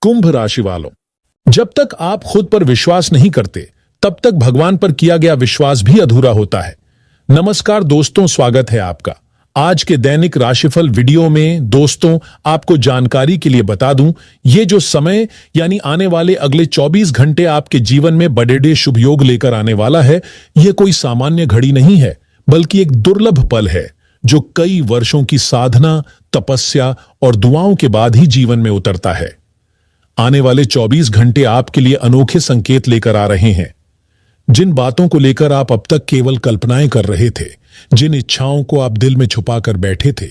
कुंभ राशि वालों, जब तक आप खुद पर विश्वास नहीं करते तब तक भगवान पर किया गया विश्वास भी अधूरा होता है। नमस्कार दोस्तों, स्वागत है आपका आज के दैनिक राशिफल वीडियो में। दोस्तों, आपको जानकारी के लिए बता दूं, ये जो समय यानी आने वाले अगले 24 घंटे आपके जीवन में बड़े शुभ योग लेकर आने वाला है, ये कोई सामान्य घड़ी नहीं है, बल्कि एक दुर्लभ पल है जो कई वर्षों की साधना, तपस्या और दुआओं के बाद ही जीवन में उतरता है। आने वाले 24 घंटे आपके लिए अनोखे संकेत लेकर आ रहे हैं। जिन बातों को लेकर आप अब तक केवल कल्पनाएं कर रहे थे, जिन इच्छाओं को आप दिल में छुपाकर बैठे थे,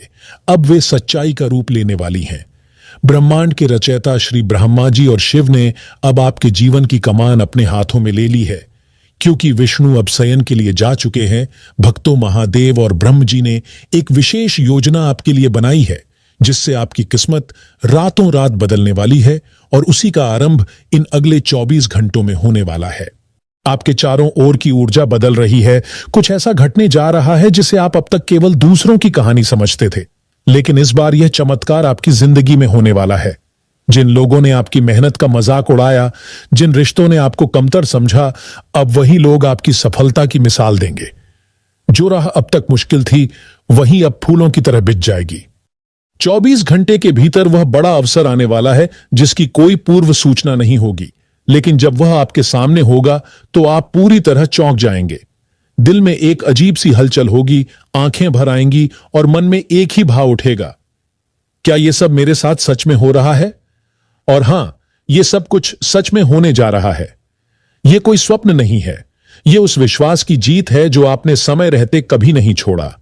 अब वे सच्चाई का रूप लेने वाली हैं। ब्रह्मांड के रचयिता श्री ब्रह्मा जी और शिव ने अब आपके जीवन की कमान अपने हाथों में ले ली है, क्योंकि विष्णु अब शयन के लिए जा चुके हैं। भक्तों, महादेव और ब्रह्म जी ने एक विशेष योजना आपके लिए बनाई है, जिससे आपकी किस्मत रातों रात बदलने वाली है, और उसी का आरंभ इन अगले 24 घंटों में होने वाला है। आपके चारों ओर की ऊर्जा बदल रही है। कुछ ऐसा घटने जा रहा है जिसे आप अब तक केवल दूसरों की कहानी समझते थे, लेकिन इस बार यह चमत्कार आपकी जिंदगी में होने वाला है। जिन लोगों ने आपकी मेहनत का मजाक उड़ाया, जिन रिश्तों ने आपको कमतर समझा, अब वही लोग आपकी सफलता की मिसाल देंगे। जो राह अब तक मुश्किल थी, वही अब फूलों की तरह बिछ जाएगी। 24 घंटे के भीतर वह बड़ा अवसर आने वाला है जिसकी कोई पूर्व सूचना नहीं होगी, लेकिन जब वह आपके सामने होगा तो आप पूरी तरह चौंक जाएंगे। दिल में एक अजीब सी हलचल होगी, आंखें भर आएंगी और मन में एक ही भाव उठेगा, क्या यह सब मेरे साथ सच में हो रहा है? और हां, यह सब कुछ सच में होने जा रहा है। यह कोई स्वप्न नहीं है, यह उस विश्वास की जीत है जो आपने समय रहते कभी नहीं छोड़ा।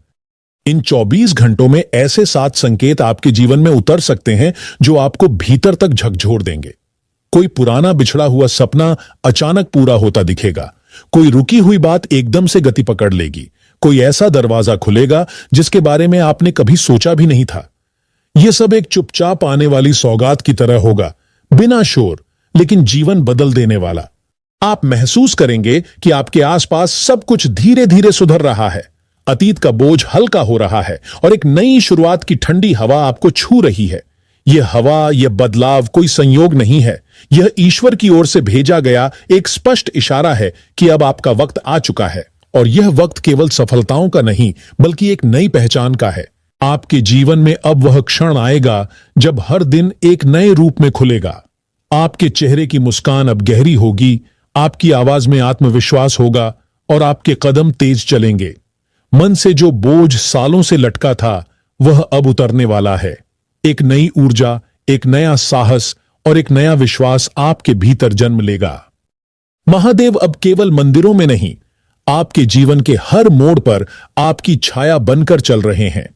इन 24 घंटों में ऐसे 7 संकेत आपके जीवन में उतर सकते हैं जो आपको भीतर तक झकझोर देंगे। कोई पुराना बिछड़ा हुआ सपना अचानक पूरा होता दिखेगा। कोई रुकी हुई बात एकदम से गति पकड़ लेगी। कोई ऐसा दरवाजा खुलेगा जिसके बारे में आपने कभी सोचा भी नहीं था। यह सब एक चुपचाप आने वाली सौगात की तरह होगा, बिना शोर, लेकिन जीवन बदल देने वाला। आप महसूस करेंगे कि आपके आसपास सब कुछ धीरे धीरे सुधर रहा है। अतीत का बोझ हल्का हो रहा है और एक नई शुरुआत की ठंडी हवा आपको छू रही है। यह हवा, यह बदलाव कोई संयोग नहीं है, यह ईश्वर की ओर से भेजा गया एक स्पष्ट इशारा है कि अब आपका वक्त आ चुका है। और यह वक्त केवल सफलताओं का नहीं, बल्कि एक नई पहचान का है। आपके जीवन में अब वह क्षण आएगा जब हर दिन एक नए रूप में खुलेगा। आपके चेहरे की मुस्कान अब गहरी होगी, आपकी आवाज में आत्मविश्वास होगा और आपके कदम तेज चलेंगे। मन से जो बोझ सालों से लटका था, वह अब उतरने वाला है। एक नई ऊर्जा, एक नया साहस और एक नया विश्वास आपके भीतर जन्म लेगा। महादेव अब केवल मंदिरों में नहीं, आपके जीवन के हर मोड़ पर आपकी छाया बनकर चल रहे हैं।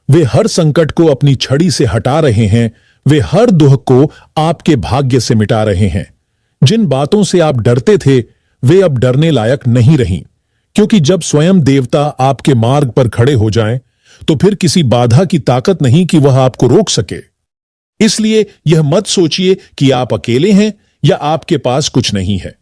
वे हर संकट को अपनी छड़ी से हटा रहे हैं। वे हर दुख को आपके भाग्य से मिटा रहे हैं। जिन बातों से आप डरते थे, वे अब डरने लायक नहीं रहीं, क्योंकि जब स्वयं देवता आपके मार्ग पर खड़े हो जाएं, तो फिर किसी बाधा की ताकत नहीं कि वह आपको रोक सके। इसलिए यह मत सोचिए कि आप अकेले हैं या आपके पास कुछ नहीं है।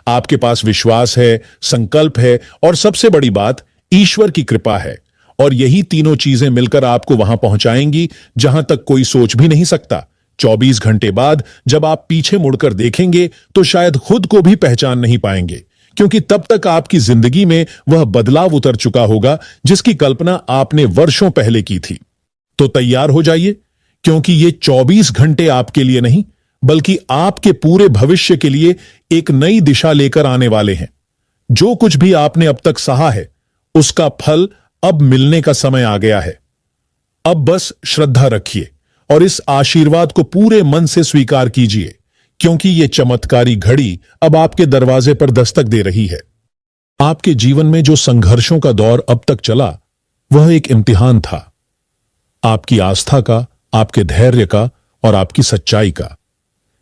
आपके पास विश्वास है, संकल्प है और सबसे बड़ी बात, ईश्वर की कृपा है। और यही तीनों चीजें मिलकर आपको वहां पहुंचाएंगी जहां तक कोई सोच भी नहीं सकता। 24 घंटे बाद जब आप पीछे मुड़कर देखेंगे तो शायद खुद को भी पहचान नहीं पाएंगे, क्योंकि तब तक आपकी जिंदगी में वह बदलाव उतर चुका होगा जिसकी कल्पना आपने वर्षों पहले की थी। तो तैयार हो जाइए, क्योंकि ये 24 घंटे आपके लिए नहीं, बल्कि आपके पूरे भविष्य के लिए एक नई दिशा लेकर आने वाले हैं। जो कुछ भी आपने अब तक सहा है, उसका फल अब मिलने का समय आ गया है। अब बस श्रद्धा रखिए और इस आशीर्वाद को पूरे मन से स्वीकार कीजिए, क्योंकि यह चमत्कारी घड़ी अब आपके दरवाजे पर दस्तक दे रही है। आपके जीवन में जो संघर्षों का दौर अब तक चला, वह एक इम्तिहान था, आपकी आस्था का, आपके धैर्य का और आपकी सच्चाई का।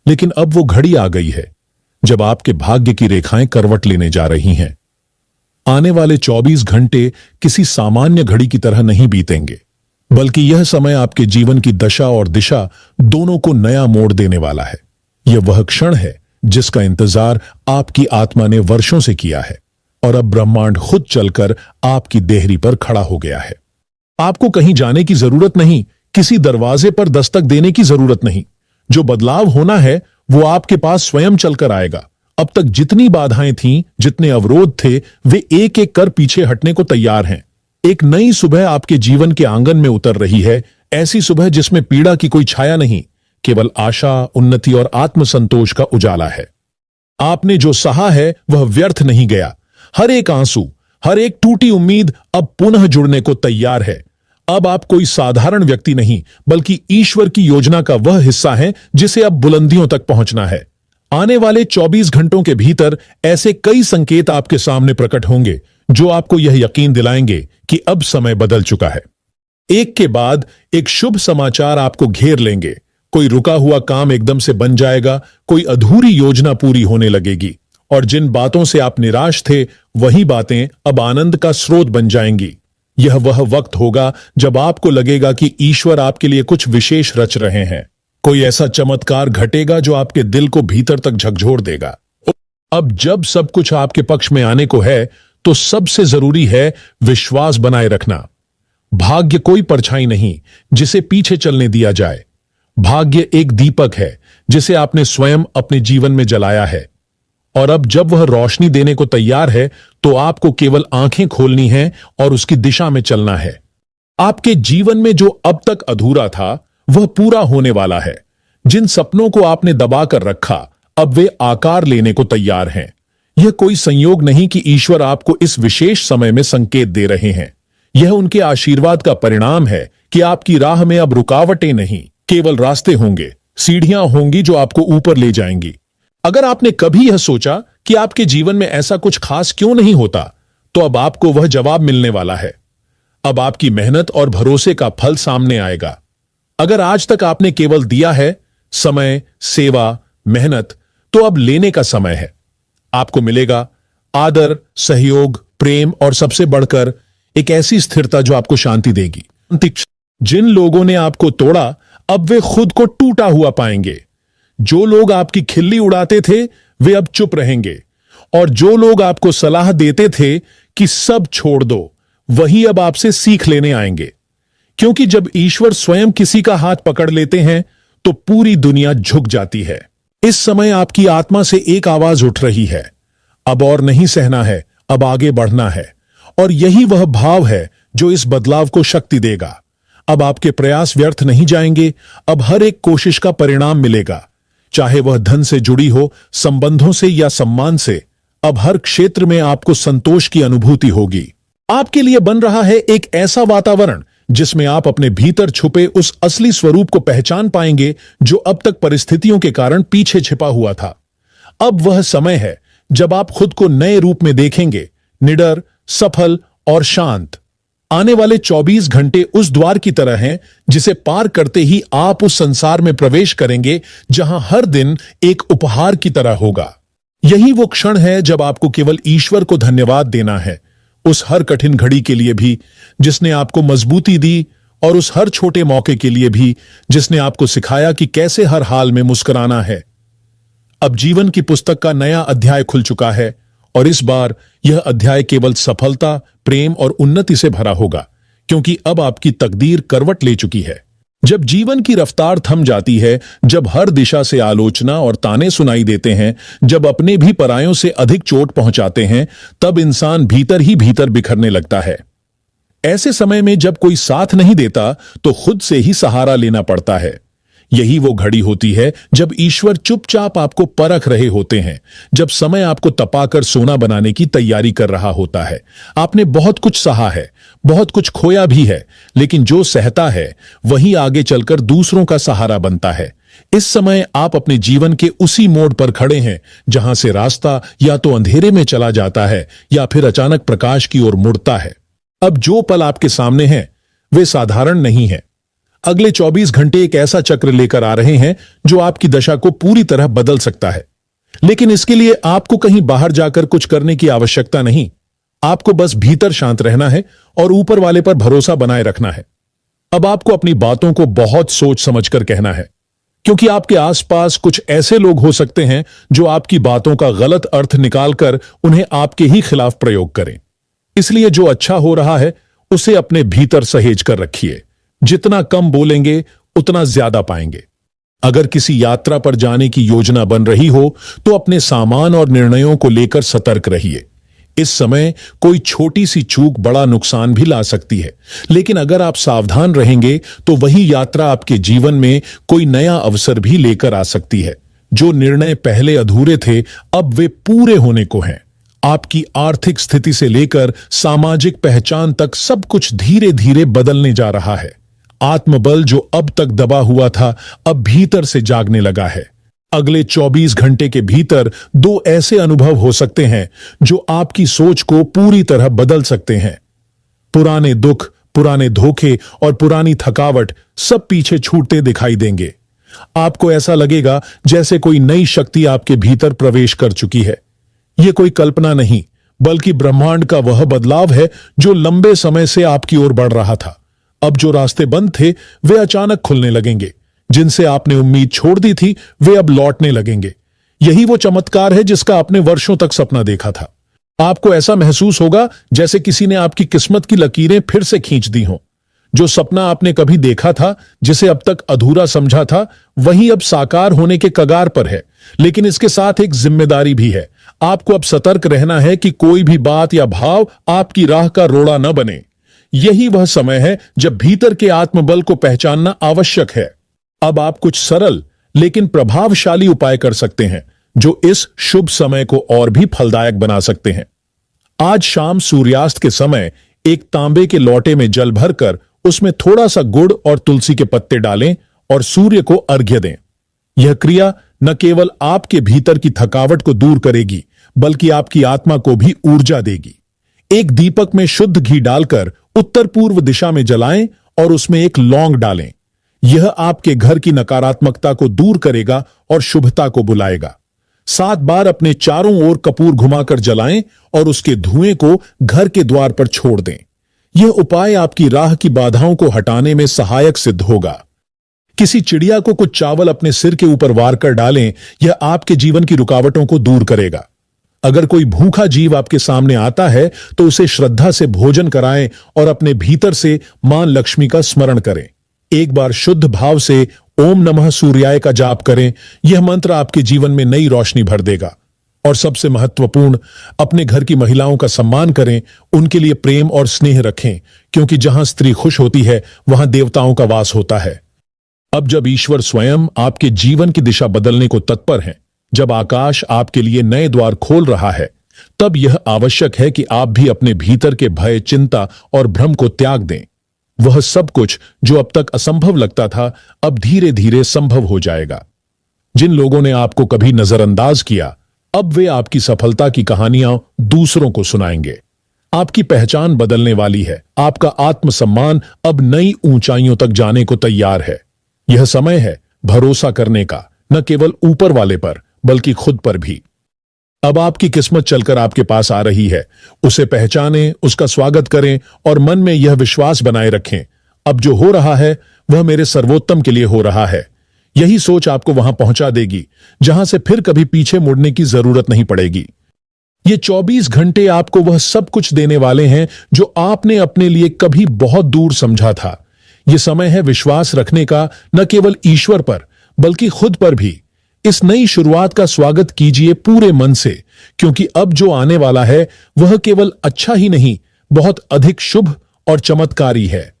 लेकिन अब वो घड़ी आ गई है जब आपके भाग्य की रेखाएं करवट लेने जा रही हैं। आने वाले 24 घंटे किसी सामान्य घड़ी की तरह नहीं बीतेंगे, बल्कि यह समय आपके जीवन की दशा और दिशा दोनों को नया मोड़ देने वाला है। यह वह क्षण है जिसका इंतजार आपकी आत्मा ने वर्षों से किया है, और अब ब्रह्मांड खुद चलकर आपकी देहरी पर खड़ा हो गया है। आपको कहीं जाने की जरूरत नहीं, किसी दरवाजे पर दस्तक देने की जरूरत नहीं। जो बदलाव होना है वो आपके पास स्वयं चलकर आएगा। अब तक जितनी बाधाएं थीं, जितने अवरोध थे, वे एक एक कर पीछे हटने को तैयार हैं। एक नई सुबह आपके जीवन के आंगन में उतर रही है, ऐसी सुबह जिसमें पीड़ा की कोई छाया नहीं, केवल आशा, उन्नति और आत्मसंतोष का उजाला है। आपने जो सहा है वह व्यर्थ नहीं गया। हर एक आंसू, हर एक टूटी उम्मीद अब पुनः जुड़ने को तैयार है। अब आप कोई साधारण व्यक्ति नहीं, बल्कि ईश्वर की योजना का वह हिस्सा हैं जिसे अब बुलंदियों तक पहुंचना है। आने वाले 24 घंटों के भीतर ऐसे कई संकेत आपके सामने प्रकट होंगे जो आपको यह यकीन दिलाएंगे कि अब समय बदल चुका है। एक के बाद एक शुभ समाचार आपको घेर लेंगे। कोई रुका हुआ काम एकदम से बन जाएगा, कोई अधूरी योजना पूरी होने लगेगी, और जिन बातों से आप निराश थे वही बातें अब आनंद का स्रोत बन जाएंगी। यह वह वक्त होगा जब आपको लगेगा कि ईश्वर आपके लिए कुछ विशेष रच रहे हैं। कोई ऐसा चमत्कार घटेगा जो आपके दिल को भीतर तक झकझोर देगा। अब जब सब कुछ आपके पक्ष में आने को है, तो सबसे जरूरी है विश्वास बनाए रखना। भाग्य कोई परछाई नहीं जिसे पीछे चलने दिया जाए। भाग्य एक दीपक है जिसे आपने स्वयं अपने जीवन में जलाया है, और अब जब वह रोशनी देने को तैयार है तो आपको केवल आंखें खोलनी हैं और उसकी दिशा में चलना है। आपके जीवन में जो अब तक अधूरा था वह पूरा होने वाला है। जिन सपनों को आपने दबा कर रखा, अब वे आकार लेने को तैयार हैं। यह कोई संयोग नहीं कि ईश्वर आपको इस विशेष समय में संकेत दे रहे हैं। यह उनके आशीर्वाद का परिणाम है कि आपकी राह में अब रुकावटें नहीं, केवल रास्ते होंगे, सीढ़ियां होंगी जो आपको ऊपर ले जाएंगी। अगर आपने कभी यह सोचा कि आपके जीवन में ऐसा कुछ खास क्यों नहीं होता, तो अब आपको वह जवाब मिलने वाला है। अब आपकी मेहनत और भरोसे का फल सामने आएगा। अगर आज तक आपने केवल दिया है समय, सेवा, मेहनत, तो अब लेने का समय है। आपको मिलेगा आदर, सहयोग, प्रेम और सबसे बढ़कर एक ऐसी स्थिरता जो आपको शांति देगी। जिन लोगों ने आपको तोड़ा, अब वे खुद को टूटा हुआ पाएंगे। जो लोग आपकी खिल्ली उड़ाते थे वे अब चुप रहेंगे, और जो लोग आपको सलाह देते थे कि सब छोड़ दो, वही अब आपसे सीख लेने आएंगे। क्योंकि जब ईश्वर स्वयं किसी का हाथ पकड़ लेते हैं तो पूरी दुनिया झुक जाती है। इस समय आपकी आत्मा से एक आवाज उठ रही है, अब और नहीं सहना है, अब आगे बढ़ना है। और यही वह भाव है जो इस बदलाव को शक्ति देगा। अब आपके प्रयास व्यर्थ नहीं जाएंगे। अब हर एक कोशिश का परिणाम मिलेगा, चाहे वह धन से जुड़ी हो, संबंधों से या सम्मान से। अब हर क्षेत्र में आपको संतोष की अनुभूति होगी। आपके लिए बन रहा है एक ऐसा वातावरण जिसमें आप अपने भीतर छुपे उस असली स्वरूप को पहचान पाएंगे जो अब तक परिस्थितियों के कारण पीछे छिपा हुआ था। अब वह समय है जब आप खुद को नए रूप में देखेंगे, निडर, सफल और शांत। आने वाले 24 घंटे उस द्वार की तरह हैं जिसे पार करते ही आप उस संसार में प्रवेश करेंगे जहां हर दिन एक उपहार की तरह होगा। यही वो क्षण है जब आपको केवल ईश्वर को धन्यवाद देना है, उस हर कठिन घड़ी के लिए भी जिसने आपको मजबूती दी, और उस हर छोटे मौके के लिए भी जिसने आपको सिखाया कि कैसे हर हाल में मुस्कुराना है। अब जीवन की पुस्तक का नया अध्याय खुल चुका है, और इस बार यह अध्याय केवल सफलता, प्रेम और उन्नति से भरा होगा, क्योंकि अब आपकी तकदीर करवट ले चुकी है। जब जीवन की रफ्तार थम जाती है, जब हर दिशा से आलोचना और ताने सुनाई देते हैं, जब अपने भी परायों से अधिक चोट पहुंचाते हैं, तब इंसान भीतर ही भीतर बिखरने लगता है। ऐसे समय में जब कोई साथ नहीं देता तो खुद से ही सहारा लेना पड़ता है। यही वो घड़ी होती है जब ईश्वर चुपचाप आपको परख रहे होते हैं, जब समय आपको तपाकर सोना बनाने की तैयारी कर रहा होता है। आपने बहुत कुछ सहा है, बहुत कुछ खोया भी है, लेकिन जो सहता है वही आगे चलकर दूसरों का सहारा बनता है। इस समय आप अपने जीवन के उसी मोड़ पर खड़े हैं जहां से रास्ता या तो अंधेरे में चला जाता है या फिर अचानक प्रकाश की ओर मुड़ता है। अब जो पल आपके सामने हैं वे साधारण नहीं है। अगले 24 घंटे एक ऐसा चक्र लेकर आ रहे हैं जो आपकी दशा को पूरी तरह बदल सकता है। लेकिन इसके लिए आपको कहीं बाहर जाकर कुछ करने की आवश्यकता नहीं। आपको बस भीतर शांत रहना है और ऊपर वाले पर भरोसा बनाए रखना है। अब आपको अपनी बातों को बहुत सोच समझकर कहना है, क्योंकि आपके आसपास कुछ ऐसे लोग हो सकते हैं जो आपकी बातों का गलत अर्थ निकालकर उन्हें आपके ही खिलाफ प्रयोग करें। इसलिए जो अच्छा हो रहा है उसे अपने भीतर सहेज कर रखिए। जितना कम बोलेंगे उतना ज्यादा पाएंगे। अगर किसी यात्रा पर जाने की योजना बन रही हो तो अपने सामान और निर्णयों को लेकर सतर्क रहिए। इस समय कोई छोटी सी चूक बड़ा नुकसान भी ला सकती है, लेकिन अगर आप सावधान रहेंगे तो वही यात्रा आपके जीवन में कोई नया अवसर भी लेकर आ सकती है। जो निर्णय पहले अधूरे थे अब वे पूरे होने को हैं। आपकी आर्थिक स्थिति से लेकर सामाजिक पहचान तक सब कुछ धीरे धीरे बदलने जा रहा है। आत्मबल जो अब तक दबा हुआ था अब भीतर से जागने लगा है। अगले 24 घंटे के भीतर दो ऐसे अनुभव हो सकते हैं जो आपकी सोच को पूरी तरह बदल सकते हैं। पुराने दुख, पुराने धोखे और पुरानी थकावट सब पीछे छूटते दिखाई देंगे। आपको ऐसा लगेगा जैसे कोई नई शक्ति आपके भीतर प्रवेश कर चुकी है। यह कोई कल्पना नहीं, बल्कि ब्रह्मांड का वह बदलाव है जो लंबे समय से आपकी ओर बढ़ रहा था। अब जो रास्ते बंद थे वे अचानक खुलने लगेंगे। जिनसे आपने उम्मीद छोड़ दी थी वे अब लौटने लगेंगे। यही वो चमत्कार है जिसका आपने वर्षों तक सपना देखा था। आपको ऐसा महसूस होगा जैसे किसी ने आपकी किस्मत की लकीरें फिर से खींच दी हों। जो सपना आपने कभी देखा था, जिसे अब तक अधूरा समझा था, वही अब साकार होने के कगार पर है। लेकिन इसके साथ एक जिम्मेदारी भी है। आपको अब सतर्क रहना है कि कोई भी बात या भाव आपकी राह का रोड़ा न बने। यही वह समय है जब भीतर के आत्मबल को पहचानना आवश्यक है। अब आप कुछ सरल लेकिन प्रभावशाली उपाय कर सकते हैं जो इस शुभ समय को और भी फलदायक बना सकते हैं। आज शाम सूर्यास्त के समय एक तांबे के लोटे में जल भरकर उसमें थोड़ा सा गुड़ और तुलसी के पत्ते डालें और सूर्य को अर्घ्य दें। यह क्रिया न केवल आपके भीतर की थकावट को दूर करेगी, बल्कि आपकी आत्मा को भी ऊर्जा देगी। एक दीपक में शुद्ध घी डालकर उत्तर पूर्व दिशा में जलाएं और उसमें एक लौंग डालें। यह आपके घर की नकारात्मकता को दूर करेगा और शुभता को बुलाएगा। 7 बार अपने चारों ओर कपूर घुमाकर जलाएं और उसके धुएं को घर के द्वार पर छोड़ दें। यह उपाय आपकी राह की बाधाओं को हटाने में सहायक सिद्ध होगा। किसी चिड़िया को कुछ चावल अपने सिर के ऊपर वार कर डालें, यह आपके जीवन की रुकावटों को दूर करेगा। अगर कोई भूखा जीव आपके सामने आता है तो उसे श्रद्धा से भोजन कराएं और अपने भीतर से मां लक्ष्मी का स्मरण करें। एक बार शुद्ध भाव से ओम नमः सूर्याय का जाप करें। यह मंत्र आपके जीवन में नई रोशनी भर देगा। और सबसे महत्वपूर्ण, अपने घर की महिलाओं का सम्मान करें, उनके लिए प्रेम और स्नेह रखें, क्योंकि जहां स्त्री खुश होती है वहां देवताओं का वास होता है। अब जब ईश्वर स्वयं आपके जीवन की दिशा बदलने को तत्पर हैं, जब आकाश आपके लिए नए द्वार खोल रहा है, तब यह आवश्यक है कि आप भी अपने भीतर के भय, चिंता और भ्रम को त्याग दें। वह सब कुछ जो अब तक असंभव लगता था अब धीरे धीरे संभव हो जाएगा। जिन लोगों ने आपको कभी नजरअंदाज किया, अब वे आपकी सफलता की कहानियां दूसरों को सुनाएंगे। आपकी पहचान बदलने वाली है। आपका आत्मसम्मान अब नई ऊंचाइयों तक जाने को तैयार है। यह समय है भरोसा करने का, न केवल ऊपर वाले पर बल्कि खुद पर भी। अब आपकी किस्मत चलकर आपके पास आ रही है। उसे पहचानें, उसका स्वागत करें और मन में यह विश्वास बनाए रखें, अब जो हो रहा है वह मेरे सर्वोत्तम के लिए हो रहा है। यही सोच आपको वहां पहुंचा देगी जहां से फिर कभी पीछे मुड़ने की जरूरत नहीं पड़ेगी। ये 24 घंटे आपको वह सब कुछ देने वाले हैं जो आपने अपने लिए कभी बहुत दूर समझा था। यह समय है विश्वास रखने का, न केवल ईश्वर पर बल्कि खुद पर भी। इस नई शुरुआत का स्वागत कीजिए पूरे मन से, क्योंकि अब जो आने वाला है वह केवल अच्छा ही नहीं, बहुत अधिक शुभ और चमत्कारी है।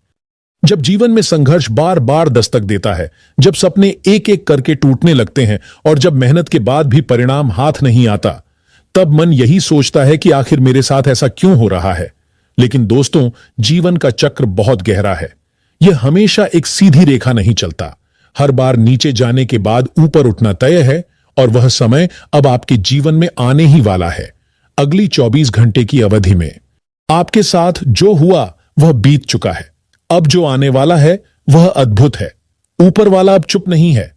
जब जीवन में संघर्ष बार बार दस्तक देता है, जब सपने एक एक करके टूटने लगते हैं और जब मेहनत के बाद भी परिणाम हाथ नहीं आता, तब मन यही सोचता है कि आखिर मेरे साथ ऐसा क्यों हो रहा है। लेकिन दोस्तों, जीवन का चक्र बहुत गहरा है। यह हमेशा एक सीधी रेखा नहीं चलता। हर बार नीचे जाने के बाद ऊपर उठना तय है और वह समय अब आपके जीवन में आने ही वाला है। अगली 24 घंटे की अवधि में आपके साथ जो हुआ वह बीत चुका है। अब जो आने वाला है वह अद्भुत है। ऊपर वाला अब चुप नहीं है।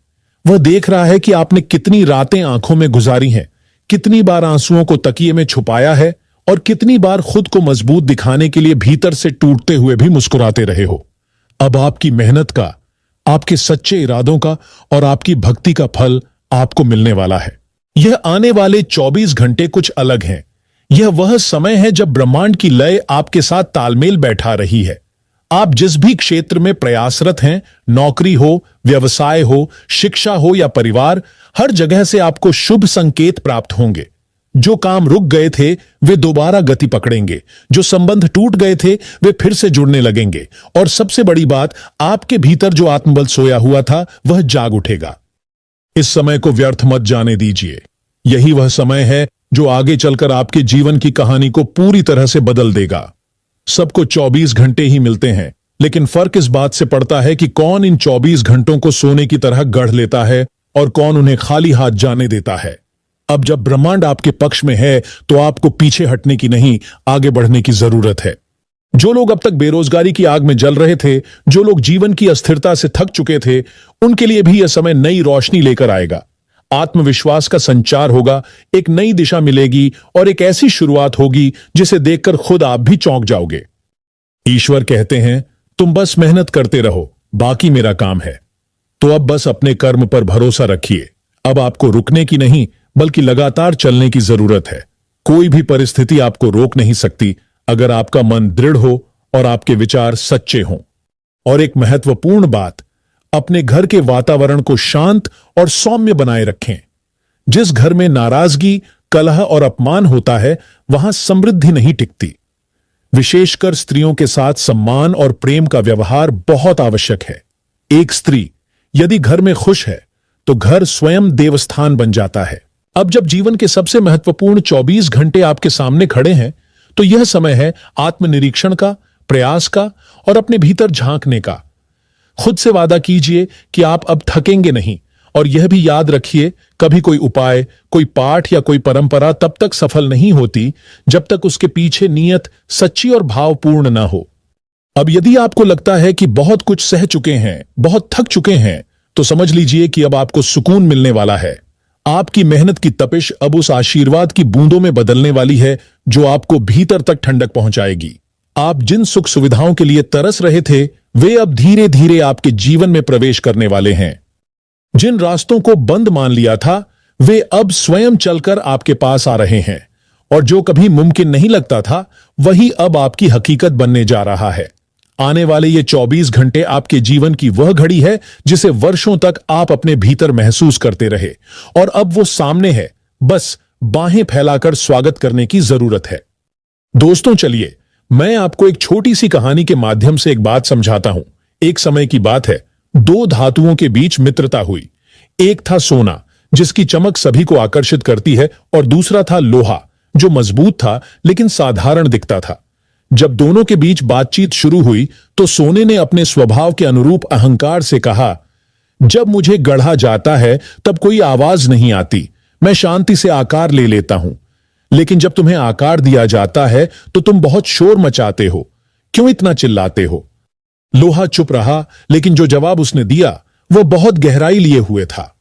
वह देख रहा है कि आपने कितनी रातें आंखों में गुजारी हैं, कितनी बार आंसुओं को तकिए में छुपाया है और कितनी बार खुद को मजबूत दिखाने के लिए भीतर से टूटते हुए भी मुस्कुराते रहे हो। अब आपकी मेहनत का, आपके सच्चे इरादों का और आपकी भक्ति का फल आपको मिलने वाला है। यह आने वाले 24 घंटे कुछ अलग हैं। यह वह समय है जब ब्रह्मांड की लय आपके साथ तालमेल बैठा रही है। आप जिस भी क्षेत्र में प्रयासरत हैं, नौकरी हो, व्यवसाय हो, शिक्षा हो या परिवार, हर जगह से आपको शुभ संकेत प्राप्त होंगे। जो काम रुक गए थे वे दोबारा गति पकड़ेंगे, जो संबंध टूट गए थे वे फिर से जुड़ने लगेंगे, और सबसे बड़ी बात, आपके भीतर जो आत्मबल सोया हुआ था वह जाग उठेगा। इस समय को व्यर्थ मत जाने दीजिए। यही वह समय है जो आगे चलकर आपके जीवन की कहानी को पूरी तरह से बदल देगा। सबको 24 घंटे ही मिलते हैं, लेकिन फर्क इस बात से पड़ता है कि कौन इन 24 घंटों को सोने की तरह गढ़ लेता है और कौन उन्हें खाली हाथ जाने देता है। अब जब ब्रह्मांड आपके पक्ष में है तो आपको पीछे हटने की नहीं, आगे बढ़ने की जरूरत है। जो लोग अब तक बेरोजगारी की आग में जल रहे थे, जो लोग जीवन की अस्थिरता से थक चुके थे, उनके लिए भी यह समय नई रोशनी लेकर आएगा। आत्मविश्वास का संचार होगा, एक नई दिशा मिलेगी और एक ऐसी शुरुआत होगी जिसे देखकर खुद आप भी चौंक जाओगे। ईश्वर कहते हैं, तुम बस मेहनत करते रहो, बाकी मेरा काम है। तो अब बस अपने कर्म पर भरोसा रखिए। अब आपको रुकने की नहीं, बल्कि लगातार चलने की जरूरत है। कोई भी परिस्थिति आपको रोक नहीं सकती, अगर आपका मन दृढ़ हो और आपके विचार सच्चे हों। और एक महत्वपूर्ण बात, अपने घर के वातावरण को शांत और सौम्य बनाए रखें। जिस घर में नाराजगी, कलह और अपमान होता है, वहां समृद्धि नहीं टिकती। विशेषकर स्त्रियों के साथ सम्मान और प्रेम का व्यवहार बहुत आवश्यक है। एक स्त्री यदि घर में खुश है तो घर स्वयं देवस्थान बन जाता है। अब जब जीवन के सबसे महत्वपूर्ण 24 घंटे आपके सामने खड़े हैं, तो यह समय है आत्मनिरीक्षण का, प्रयास का और अपने भीतर झांकने का। खुद से वादा कीजिए कि आप अब थकेंगे नहीं, और यह भी याद रखिए, कभी कोई उपाय, कोई पाठ या कोई परंपरा तब तक सफल नहीं होती जब तक उसके पीछे नीयत सच्ची और भावपूर्ण ना हो। अब यदि आपको लगता है कि बहुत कुछ सह चुके हैं, बहुत थक चुके हैं, तो समझ लीजिए कि अब आपको सुकून मिलने वाला है। आपकी मेहनत की तपिश अब उस आशीर्वाद की बूंदों में बदलने वाली है जो आपको भीतर तक ठंडक पहुंचाएगी। आप जिन सुख सुविधाओं के लिए तरस रहे थे, वे अब धीरे धीरे आपके जीवन में प्रवेश करने वाले हैं। जिन रास्तों को बंद मान लिया था, वे अब स्वयं चलकर आपके पास आ रहे हैं, और जो कभी मुमकिन नहीं लगता था, वही अब आपकी हकीकत बनने जा रहा है। आने वाले ये 24 घंटे आपके जीवन की वह घड़ी है जिसे वर्षों तक आप अपने भीतर महसूस करते रहे, और अब वो सामने है। बस बाहें फैलाकर स्वागत करने की जरूरत है। दोस्तों, चलिए मैं आपको एक छोटी सी कहानी के माध्यम से एक बात समझाता हूं। एक समय की बात है, दो धातुओं के बीच मित्रता हुई। एक था सोना, जिसकी चमक सभी को आकर्षित करती है, और दूसरा था लोहा, जो मजबूत था लेकिन साधारण दिखता था। जब दोनों के बीच बातचीत शुरू हुई तो सोने ने अपने स्वभाव के अनुरूप अहंकार से कहा, जब मुझे गढ़ा जाता है तब कोई आवाज नहीं आती, मैं शांति से आकार ले लेता हूं। लेकिन जब तुम्हें आकार दिया जाता है तो तुम बहुत शोर मचाते हो, क्यों इतना चिल्लाते हो? लोहा चुप रहा, लेकिन जो जवाब उसने दिया वह बहुत गहराई लिए हुए था।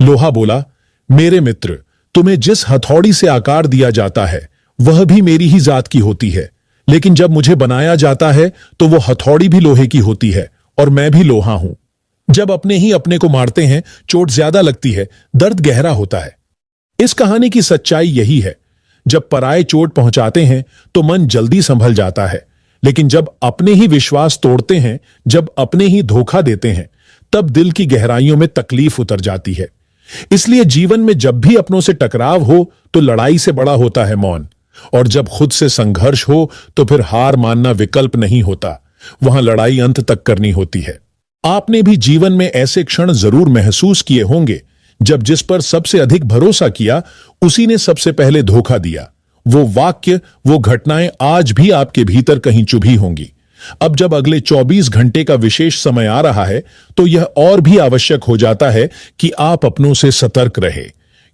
लोहा बोला, मेरे मित्र, तुम्हें जिस हथौड़ी से आकार दिया जाता है वह भी मेरी ही जात की होती है, लेकिन जब मुझे बनाया जाता है तो वो हथौड़ी भी लोहे की होती है, और मैं भी लोहा हूं। जब अपने ही अपने को मारते हैं, चोट ज्यादा लगती है, दर्द गहरा होता है। इस कहानी की सच्चाई यही है, जब पराये चोट पहुंचाते हैं तो मन जल्दी संभल जाता है, लेकिन जब अपने ही विश्वास तोड़ते हैं, जब अपने ही धोखा देते हैं, तब दिल की गहराइयों में तकलीफ उतर जाती है। इसलिए जीवन में जब भी अपनों से टकराव हो तो लड़ाई से बड़ा होता है मौन, और जब खुद से संघर्ष हो तो फिर हार मानना विकल्प नहीं होता, वहां लड़ाई अंत तक करनी होती है। आपने भी जीवन में ऐसे क्षण जरूर महसूस किए होंगे जब जिस पर सबसे अधिक भरोसा किया उसी ने सबसे पहले धोखा दिया। वो वाक्य, वो घटनाएं आज भी आपके भीतर कहीं चुभी होंगी। अब जब अगले 24 घंटे का विशेष समय आ रहा है तो यह और भी आवश्यक हो जाता है कि आप अपनों से सतर्क रहे,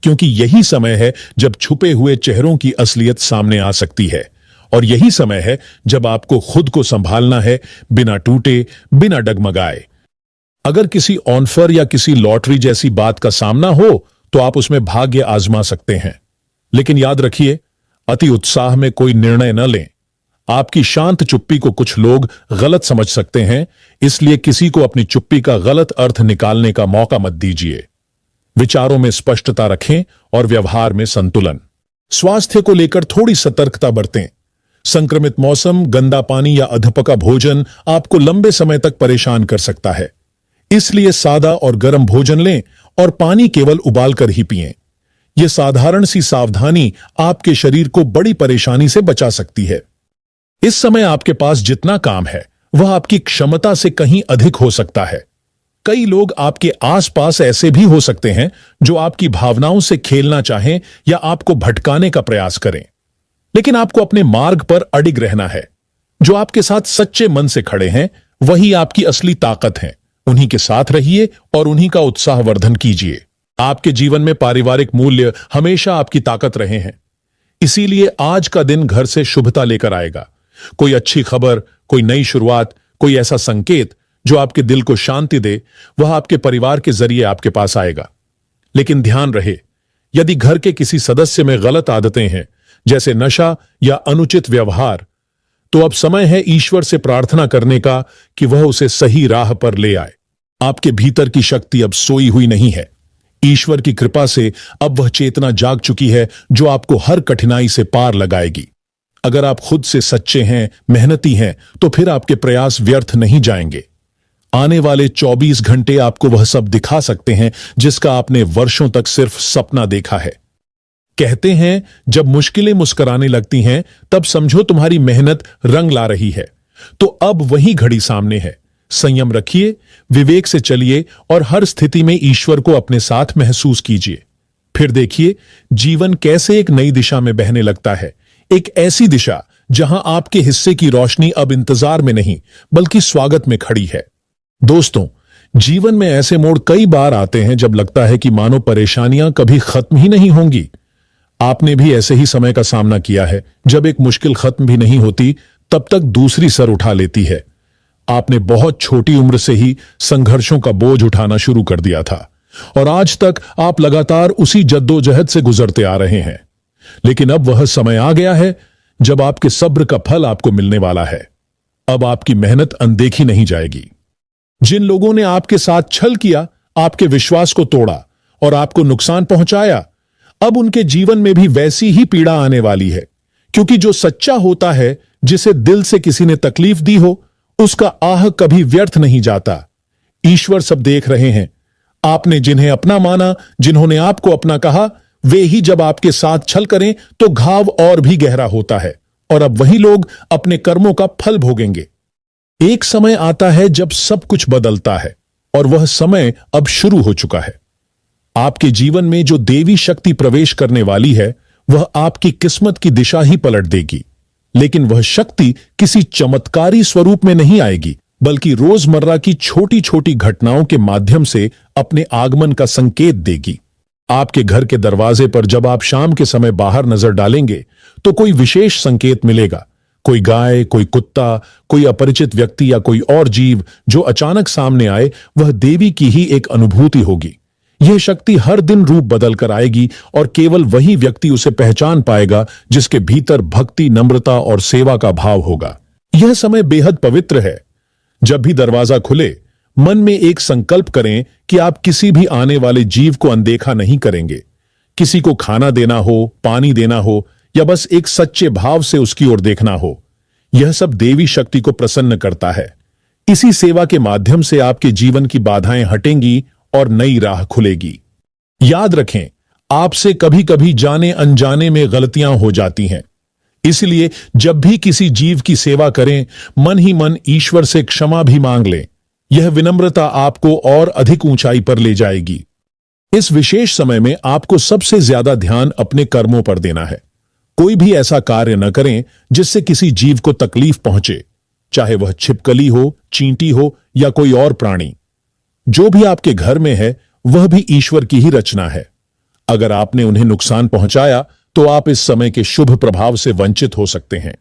क्योंकि यही समय है जब छुपे हुए चेहरों की असलियत सामने आ सकती है, और यही समय है जब आपको खुद को संभालना है, बिना टूटे, बिना डगमगाए। अगर किसी ऑफर या किसी लॉटरी जैसी बात का सामना हो तो आप उसमें भाग्य आजमा सकते हैं, लेकिन याद रखिए, अति उत्साह में कोई निर्णय न लें। आपकी शांत चुप्पी को कुछ लोग गलत समझ सकते हैं, इसलिए किसी को अपनी चुप्पी का गलत अर्थ निकालने का मौका मत दीजिए। विचारों में स्पष्टता रखें और व्यवहार में संतुलन। स्वास्थ्य को लेकर थोड़ी सतर्कता बरतें। संक्रमित मौसम, गंदा पानी या अधपका भोजन आपको लंबे समय तक परेशान कर सकता है। इसलिए सादा और गर्म भोजन लें और पानी केवल उबालकर ही पिएं। यह साधारण सी सावधानी आपके शरीर को बड़ी परेशानी से बचा सकती है। इस समय आपके पास जितना काम है वह आपकी क्षमता से कहीं अधिक हो सकता है। कई लोग आपके आसपास ऐसे भी हो सकते हैं जो आपकी भावनाओं से खेलना चाहें या आपको भटकाने का प्रयास करें, लेकिन आपको अपने मार्ग पर अडिग रहना है। जो आपके साथ सच्चे मन से खड़े हैं वही आपकी असली ताकत है। उन्हीं के साथ रहिए और उन्हीं का उत्साहवर्धन कीजिए। आपके जीवन में पारिवारिक मूल्य हमेशा आपकी ताकत रहे हैं, इसीलिए आज का दिन घर से शुभता लेकर आएगा। कोई अच्छी खबर, कोई नई शुरुआत, कोई ऐसा संकेत जो आपके दिल को शांति दे, वह आपके परिवार के जरिए आपके पास आएगा। लेकिन ध्यान रहे, यदि घर के किसी सदस्य में गलत आदतें हैं, जैसे नशा या अनुचित व्यवहार, तो अब समय है ईश्वर से प्रार्थना करने का कि वह उसे सही राह पर ले आए। आपके भीतर की शक्ति अब सोई हुई नहीं है। ईश्वर की कृपा से अब वह चेतना जाग चुकी है जो आपको हर कठिनाई से पार लगाएगी। अगर आप खुद से सच्चे हैं, मेहनती हैं, तो फिर आपके प्रयास व्यर्थ नहीं जाएंगे। आने वाले 24 घंटे आपको वह सब दिखा सकते हैं जिसका आपने वर्षों तक सिर्फ सपना देखा है। कहते हैं, जब मुश्किलें मुस्कुराने लगती हैं तब समझो तुम्हारी मेहनत रंग ला रही है। तो अब वही घड़ी सामने है। संयम रखिए, विवेक से चलिए और हर स्थिति में ईश्वर को अपने साथ महसूस कीजिए। फिर देखिए जीवन कैसे एक नई दिशा में बहने लगता है। एक ऐसी दिशा जहां आपके हिस्से की रोशनी अब इंतजार में नहीं बल्कि स्वागत में खड़ी है। दोस्तों, जीवन में ऐसे मोड़ कई बार आते हैं जब लगता है कि मानो परेशानियां कभी खत्म ही नहीं होंगी। आपने भी ऐसे ही समय का सामना किया है, जब एक मुश्किल खत्म भी नहीं होती तब तक दूसरी सर उठा लेती है। आपने बहुत छोटी उम्र से ही संघर्षों का बोझ उठाना शुरू कर दिया था और आज तक आप लगातार उसी जद्दोजहद से गुजरते आ रहे हैं। लेकिन अब वह समय आ गया है जब आपके सब्र का फल आपको मिलने वाला है। अब आपकी मेहनत अनदेखी नहीं जाएगी। जिन लोगों ने आपके साथ छल किया, आपके विश्वास को तोड़ा और आपको नुकसान पहुंचाया, अब उनके जीवन में भी वैसी ही पीड़ा आने वाली है। क्योंकि जो सच्चा होता है, जिसे दिल से किसी ने तकलीफ दी हो, उसका आह कभी व्यर्थ नहीं जाता। ईश्वर सब देख रहे हैं। आपने जिन्हें अपना माना, जिन्होंने आपको अपना कहा, वे ही जब आपके साथ छल करें तो घाव और भी गहरा होता है और अब वही लोग अपने कर्मों का फल भोगेंगे। एक समय आता है जब सब कुछ बदलता है और वह समय अब शुरू हो चुका है। आपके जीवन में जो देवी शक्ति प्रवेश करने वाली है, वह आपकी किस्मत की दिशा ही पलट देगी। लेकिन वह शक्ति किसी चमत्कारी स्वरूप में नहीं आएगी, बल्कि रोजमर्रा की छोटी छोटी घटनाओं के माध्यम से अपने आगमन का संकेत देगी। आपके घर के दरवाजे पर जब आप शाम के समय बाहर नजर डालेंगे तो कोई विशेष संकेत मिलेगा। कोई गाय, कोई कुत्ता, कोई अपरिचित व्यक्ति या कोई और जीव जो अचानक सामने आए, वह देवी की ही एक अनुभूति होगी। यह शक्ति हर दिन रूप बदल कर आएगी और केवल वही व्यक्ति उसे पहचान पाएगा जिसके भीतर भक्ति, नम्रता और सेवा का भाव होगा। यह समय बेहद पवित्र है। जब भी दरवाजा खुले, मन में एक संकल्प करें कि आप किसी भी आने वाले जीव को अनदेखा नहीं करेंगे। किसी को खाना देना हो, पानी देना हो या बस एक सच्चे भाव से उसकी ओर देखना हो, यह सब देवी शक्ति को प्रसन्न करता है। इसी सेवा के माध्यम से आपके जीवन की बाधाएं हटेंगी और नई राह खुलेगी। याद रखें, आपसे कभी कभी जाने अनजाने में गलतियां हो जाती हैं। इसलिए जब भी किसी जीव की सेवा करें, मन ही मन ईश्वर से क्षमा भी मांग लें। यह विनम्रता आपको और अधिक ऊंचाई पर ले जाएगी। इस विशेष समय में आपको सबसे ज्यादा ध्यान अपने कर्मों पर देना है। कोई भी ऐसा कार्य न करें जिससे किसी जीव को तकलीफ पहुंचे, चाहे वह छिपकली हो, चींटी हो या कोई और प्राणी। जो भी आपके घर में है वह भी ईश्वर की ही रचना है। अगर आपने उन्हें नुकसान पहुंचाया तो आप इस समय के शुभ प्रभाव से वंचित हो सकते हैं।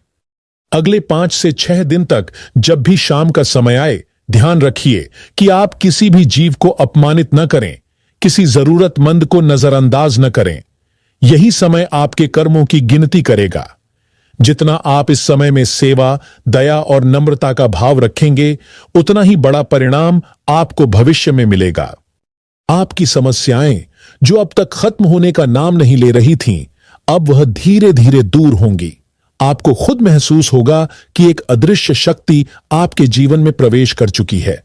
अगले 5 से 6 दिन तक जब भी शाम का समय आए, ध्यान रखिए कि आप किसी भी जीव को अपमानित न करें, किसी जरूरतमंद को नजरअंदाज न करें। यही समय आपके कर्मों की गिनती करेगा। जितना आप इस समय में सेवा, दया और नम्रता का भाव रखेंगे, उतना ही बड़ा परिणाम आपको भविष्य में मिलेगा। आपकी समस्याएं जो अब तक खत्म होने का नाम नहीं ले रही थीं, अब वह धीरे धीरे दूर होंगी। आपको खुद महसूस होगा कि एक अदृश्य शक्ति आपके जीवन में प्रवेश कर चुकी है।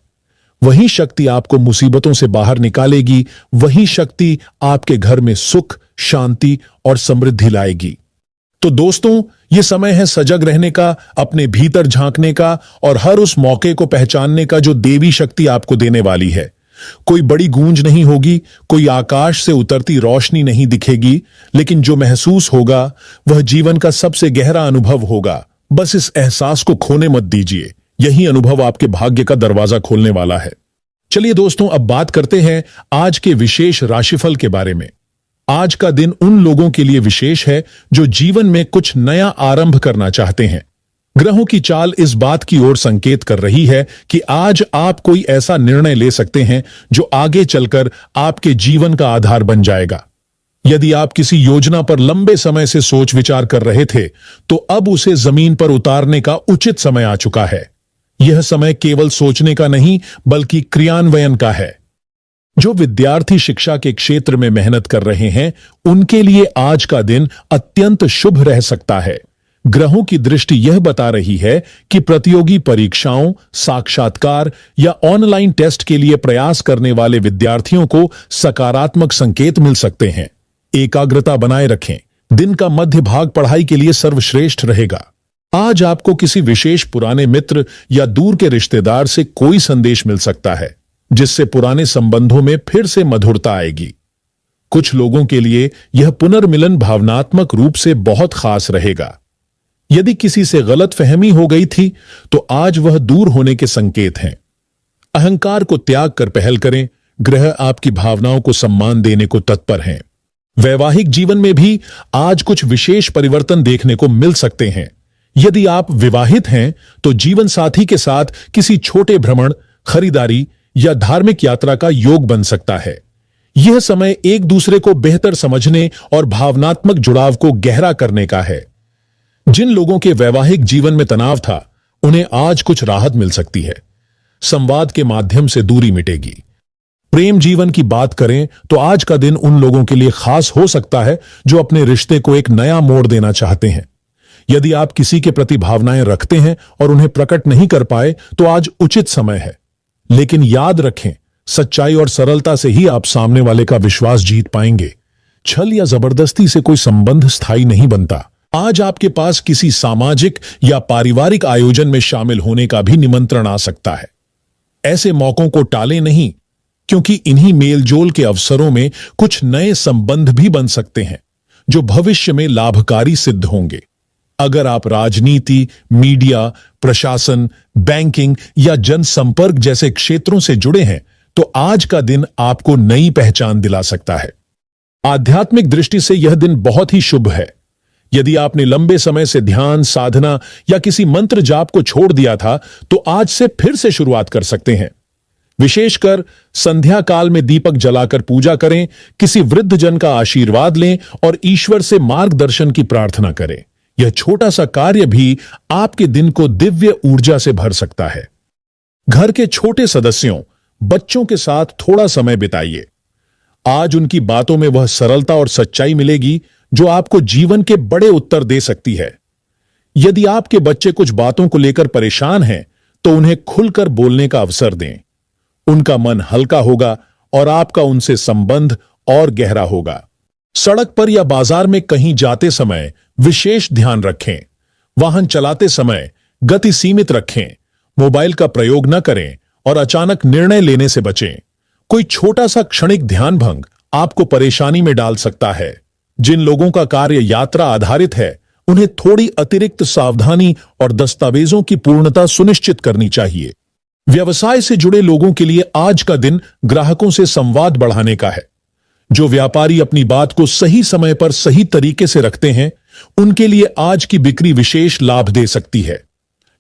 वही शक्ति आपको मुसीबतों से बाहर निकालेगी, वही शक्ति आपके घर में सुख, शांति और समृद्धि लाएगी। तो दोस्तों, ये समय है सजग रहने का, अपने भीतर झांकने का और हर उस मौके को पहचानने का जो देवी शक्ति आपको देने वाली है। कोई बड़ी गूंज नहीं होगी, कोई आकाश से उतरती रोशनी नहीं दिखेगी, लेकिन जो महसूस होगा वह जीवन का सबसे गहरा अनुभव होगा। बस इस एहसास को खोने मत दीजिए, यही अनुभव आपके भाग्य का दरवाजा खोलने वाला है। चलिए दोस्तों, अब बात करते हैं आज के विशेष राशिफल के बारे में। आज का दिन उन लोगों के लिए विशेष है जो जीवन में कुछ नया आरंभ करना चाहते हैं। ग्रहों की चाल इस बात की ओर संकेत कर रही है कि आज आप कोई ऐसा निर्णय ले सकते हैं जो आगे चलकर आपके जीवन का आधार बन जाएगा। यदि आप किसी योजना पर लंबे समय से सोच विचार कर रहे थे, तो अब उसे जमीन पर उतारने का उचित समय आ चुका है। यह समय केवल सोचने का नहीं, बल्कि क्रियान्वयन का है। जो विद्यार्थी शिक्षा के क्षेत्र में मेहनत कर रहे हैं, उनके लिए आज का दिन अत्यंत शुभ रह सकता है। ग्रहों की दृष्टि यह बता रही है कि प्रतियोगी परीक्षाओं, साक्षात्कार या ऑनलाइन टेस्ट के लिए प्रयास करने वाले विद्यार्थियों को सकारात्मक संकेत मिल सकते हैं। एकाग्रता बनाए रखें, दिन का मध्य भाग पढ़ाई के लिए सर्वश्रेष्ठ रहेगा। आज आपको किसी विशेष पुराने मित्र या दूर के रिश्तेदार से कोई संदेश मिल सकता है, जिससे पुराने संबंधों में फिर से मधुरता आएगी। कुछ लोगों के लिए यह पुनर्मिलन भावनात्मक रूप से बहुत खास रहेगा। यदि किसी से गलतफहमी हो गई थी, तो आज वह दूर होने के संकेत हैं। अहंकार को त्याग कर पहल करें, ग्रह आपकी भावनाओं को सम्मान देने को तत्पर हैं। वैवाहिक जीवन में भी आज कुछ विशेष परिवर्तन देखने को मिल सकते हैं। यदि आप विवाहित हैं, तो जीवन साथी के साथ किसी छोटे भ्रमण, खरीदारी या धार्मिक यात्रा का योग बन सकता है। यह समय एक दूसरे को बेहतर समझने और भावनात्मक जुड़ाव को गहरा करने का है। जिन लोगों के वैवाहिक जीवन में तनाव था, उन्हें आज कुछ राहत मिल सकती है। संवाद के माध्यम से दूरी मिटेगी। प्रेम जीवन की बात करें तो आज का दिन उन लोगों के लिए खास हो सकता है जो अपने रिश्ते को एक नया मोड़ देना चाहते हैं। यदि आप किसी के प्रति भावनाएं रखते हैं और उन्हें प्रकट नहीं कर पाए, तो आज उचित समय है। लेकिन याद रखें, सच्चाई और सरलता से ही आप सामने वाले का विश्वास जीत पाएंगे। छल या जबरदस्ती से कोई संबंध स्थायी नहीं बनता। आज आपके पास किसी सामाजिक या पारिवारिक आयोजन में शामिल होने का भी निमंत्रण आ सकता है। ऐसे मौकों को टालें नहीं, क्योंकि इन्हीं मेलजोल के अवसरों में कुछ नए संबंध भी बन सकते हैं जो भविष्य में लाभकारी सिद्ध होंगे। अगर आप राजनीति, मीडिया, प्रशासन, बैंकिंग या जनसंपर्क जैसे क्षेत्रों से जुड़े हैं, तो आज का दिन आपको नई पहचान दिला सकता है। आध्यात्मिक दृष्टि से यह दिन बहुत ही शुभ है। यदि आपने लंबे समय से ध्यान, साधना या किसी मंत्र जाप को छोड़ दिया था, तो आज से फिर से शुरुआत कर सकते हैं। विशेषकर संध्या काल में दीपक जलाकर पूजा करें, किसी वृद्ध जन का आशीर्वाद लें और ईश्वर से मार्गदर्शन की प्रार्थना करें। यह छोटा सा कार्य भी आपके दिन को दिव्य ऊर्जा से भर सकता है। घर के छोटे सदस्यों, बच्चों के साथ थोड़ा समय बिताइए। आज उनकी बातों में वह सरलता और सच्चाई मिलेगी जो आपको जीवन के बड़े उत्तर दे सकती है। यदि आपके बच्चे कुछ बातों को लेकर परेशान हैं, तो उन्हें खुलकर बोलने का अवसर दें। उनका मन हल्का होगा और आपका उनसे संबंध और गहरा होगा। सड़क पर या बाजार में कहीं जाते समय विशेष ध्यान रखें। वाहन चलाते समय गति सीमित रखें। मोबाइल का प्रयोग न करें और अचानक निर्णय लेने से बचें। कोई छोटा सा क्षणिक ध्यान भंग आपको परेशानी में डाल सकता है। जिन लोगों का कार्य यात्रा आधारित है, उन्हें थोड़ी अतिरिक्त सावधानी और दस्तावेजों की पूर्णता सुनिश्चित करनी चाहिए। व्यवसाय से जुड़े लोगों के लिए आज का दिन ग्राहकों से संवाद बढ़ाने का है। जो व्यापारी अपनी बात को सही समय पर सही तरीके से रखते हैं, उनके लिए आज की बिक्री विशेष लाभ दे सकती है।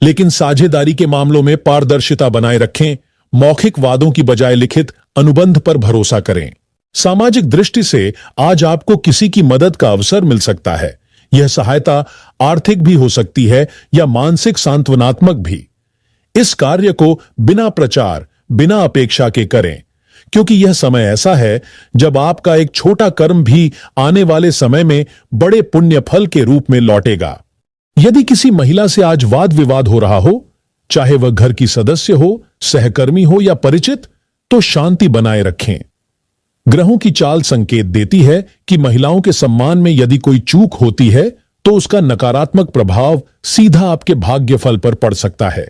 लेकिन साझेदारी के मामलों में पारदर्शिता बनाए रखें। मौखिक वादों की बजाय लिखित अनुबंध पर भरोसा करें। सामाजिक दृष्टि से आज आपको किसी की मदद का अवसर मिल सकता है। यह सहायता आर्थिक भी हो सकती है या मानसिक सांत्वनात्मक भी। इस कार्य को बिना प्रचार, बिना अपेक्षा के करें, क्योंकि यह समय ऐसा है जब आपका एक छोटा कर्म भी आने वाले समय में बड़े पुण्य फल के रूप में लौटेगा। यदि किसी महिला से आज वाद विवाद हो रहा हो, चाहे वह घर की सदस्य हो, सहकर्मी हो या परिचित, तो शांति बनाए रखें। ग्रहों की चाल संकेत देती है कि महिलाओं के सम्मान में यदि कोई चूक होती है तो उसका नकारात्मक प्रभाव सीधा आपके भाग्यफल पर पड़ सकता है।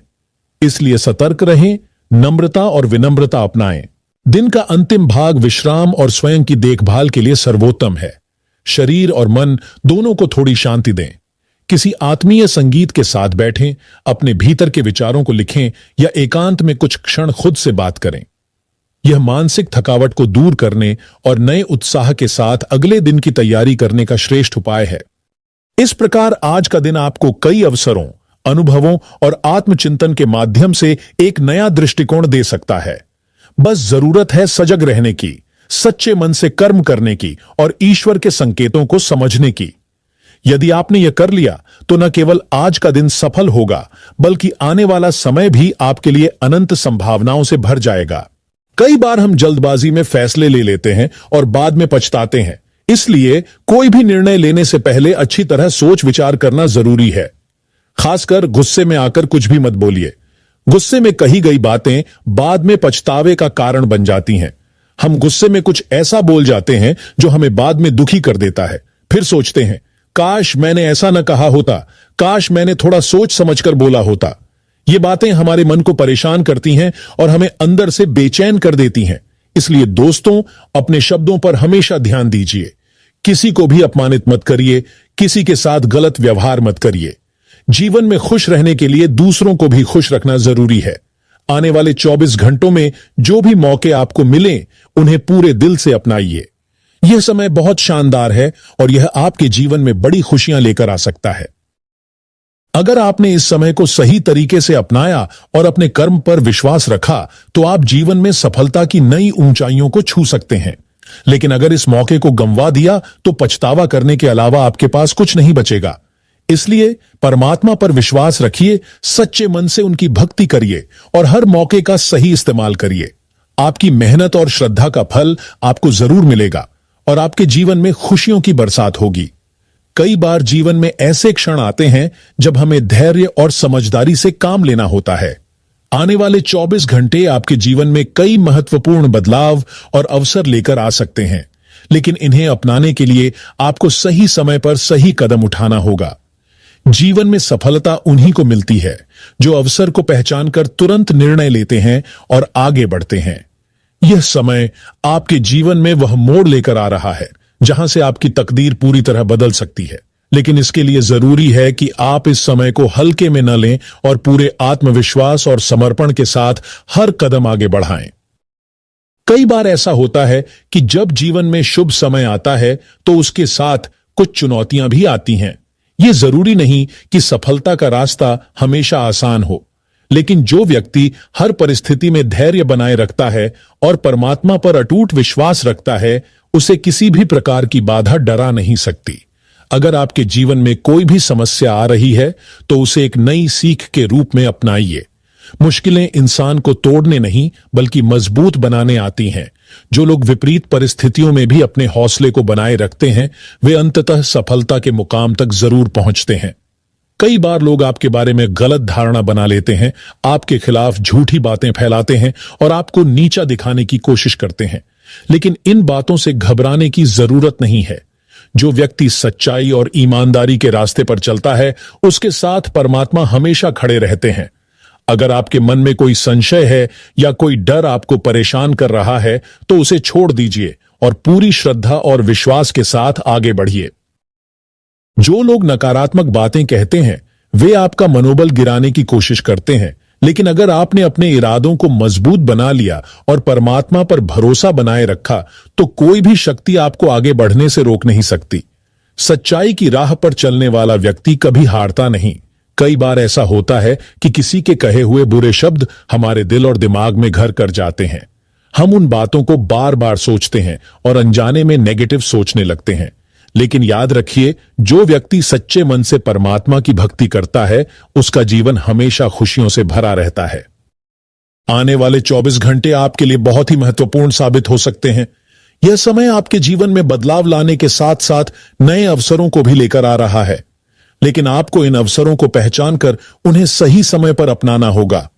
इसलिए सतर्क रहें, नम्रता और विनम्रता अपनाएं। दिन का अंतिम भाग विश्राम और स्वयं की देखभाल के लिए सर्वोत्तम है। शरीर और मन दोनों को थोड़ी शांति दें। किसी आत्मीय संगीत के साथ बैठें, अपने भीतर के विचारों को लिखें या एकांत में कुछ क्षण खुद से बात करें। यह मानसिक थकावट को दूर करने और नए उत्साह के साथ अगले दिन की तैयारी करने का श्रेष्ठ उपाय है। इस प्रकार आज का दिन आपको कई अवसरों, अनुभवों और आत्मचिंतन के माध्यम से एक नया दृष्टिकोण दे सकता है। बस जरूरत है सजग रहने की, सच्चे मन से कर्म करने की और ईश्वर के संकेतों को समझने की। यदि आपने यह कर लिया तो न केवल आज का दिन सफल होगा, बल्कि आने वाला समय भी आपके लिए अनंत संभावनाओं से भर जाएगा। कई बार हम जल्दबाजी में फैसले ले लेते हैं और बाद में पछताते हैं। इसलिए कोई भी निर्णय लेने से पहले अच्छी तरह सोच विचार करना जरूरी है। खासकर गुस्से में आकर कुछ भी मत बोलिए। गुस्से में कही गई बातें बाद में पछतावे का कारण बन जाती हैं। हम गुस्से में कुछ ऐसा बोल जाते हैं जो हमें बाद में दुखी कर देता है। फिर सोचते हैं, काश मैंने ऐसा न कहा होता, काश मैंने थोड़ा सोच समझकर बोला होता। ये बातें हमारे मन को परेशान करती हैं और हमें अंदर से बेचैन कर देती हैं। इसलिए दोस्तों, अपने शब्दों पर हमेशा ध्यान दीजिए। किसी को भी अपमानित मत करिए, किसी के साथ गलत व्यवहार मत करिए। जीवन में खुश रहने के लिए दूसरों को भी खुश रखना जरूरी है। आने वाले 24 घंटों में जो भी मौके आपको मिले, उन्हें पूरे दिल से अपनाइए। यह समय बहुत शानदार है और यह आपके जीवन में बड़ी खुशियां लेकर आ सकता है। अगर आपने इस समय को सही तरीके से अपनाया और अपने कर्म पर विश्वास रखा, तो आप जीवन में सफलता की नई ऊंचाइयों को छू सकते हैं। लेकिन अगर इस मौके को गंवा दिया तो पछतावा करने के अलावा आपके पास कुछ नहीं बचेगा। इसलिए परमात्मा पर विश्वास रखिए, सच्चे मन से उनकी भक्ति करिए और हर मौके का सही इस्तेमाल करिए। आपकी मेहनत और श्रद्धा का फल आपको जरूर मिलेगा और आपके जीवन में खुशियों की बरसात होगी। कई बार जीवन में ऐसे क्षण आते हैं जब हमें धैर्य और समझदारी से काम लेना होता है। आने वाले 24 घंटे आपके जीवन में कई महत्वपूर्ण बदलाव और अवसर लेकर आ सकते हैं, लेकिन इन्हें अपनाने के लिए आपको सही समय पर सही कदम उठाना होगा। जीवन में सफलता उन्हीं को मिलती है जो अवसर को पहचानकर तुरंत निर्णय लेते हैं और आगे बढ़ते हैं। यह समय आपके जीवन में वह मोड़ लेकर आ रहा है जहां से आपकी तकदीर पूरी तरह बदल सकती है। लेकिन इसके लिए जरूरी है कि आप इस समय को हल्के में न लें और पूरे आत्मविश्वास और समर्पण के साथ हर कदम आगे बढ़ाएं। कई बार ऐसा होता है कि जब जीवन में शुभ समय आता है तो उसके साथ कुछ चुनौतियां भी आती हैं। यह जरूरी नहीं कि सफलता का रास्ता हमेशा आसान हो, लेकिन जो व्यक्ति हर परिस्थिति में धैर्य बनाए रखता है और परमात्मा पर अटूट विश्वास रखता है, उसे किसी भी प्रकार की बाधा डरा नहीं सकती। अगर आपके जीवन में कोई भी समस्या आ रही है तो उसे एक नई सीख के रूप में अपनाइए। मुश्किलें इंसान को तोड़ने नहीं बल्कि मजबूत बनाने आती हैं। जो लोग विपरीत परिस्थितियों में भी अपने हौसले को बनाए रखते हैं, वे अंततः सफलता के मुकाम तक जरूर पहुंचते हैं। कई बार लोग आपके बारे में गलत धारणा बना लेते हैं, आपके खिलाफ झूठी बातें फैलाते हैं और आपको नीचा दिखाने की कोशिश करते हैं। लेकिन इन बातों से घबराने की जरूरत नहीं है। जो व्यक्ति सच्चाई और ईमानदारी के रास्ते पर चलता है, उसके साथ परमात्मा हमेशा खड़े रहते हैं। अगर आपके मन में कोई संशय है या कोई डर आपको परेशान कर रहा है, तो उसे छोड़ दीजिए और पूरी श्रद्धा और विश्वास के साथ आगे बढ़िए। जो लोग नकारात्मक बातें कहते हैं, वे आपका मनोबल गिराने की कोशिश करते हैं। लेकिन अगर आपने अपने इरादों को मजबूत बना लिया और परमात्मा पर भरोसा बनाए रखा, तो कोई भी शक्ति आपको आगे बढ़ने से रोक नहीं सकती। सच्चाई की राह पर चलने वाला व्यक्ति कभी हारता नहीं। कई बार ऐसा होता है कि किसी के कहे हुए बुरे शब्द हमारे दिल और दिमाग में घर कर जाते हैं। हम उन बातों को बार बार सोचते हैं और अनजाने में नेगेटिव सोचने लगते हैं। लेकिन याद रखिए, जो व्यक्ति सच्चे मन से परमात्मा की भक्ति करता है, उसका जीवन हमेशा खुशियों से भरा रहता है। आने वाले 24 घंटे आपके लिए बहुत ही महत्वपूर्ण साबित हो सकते हैं। यह समय आपके जीवन में बदलाव लाने के साथ साथ नए अवसरों को भी लेकर आ रहा है। लेकिन आपको इन अवसरों को पहचान कर उन्हें सही समय पर अपनाना होगा।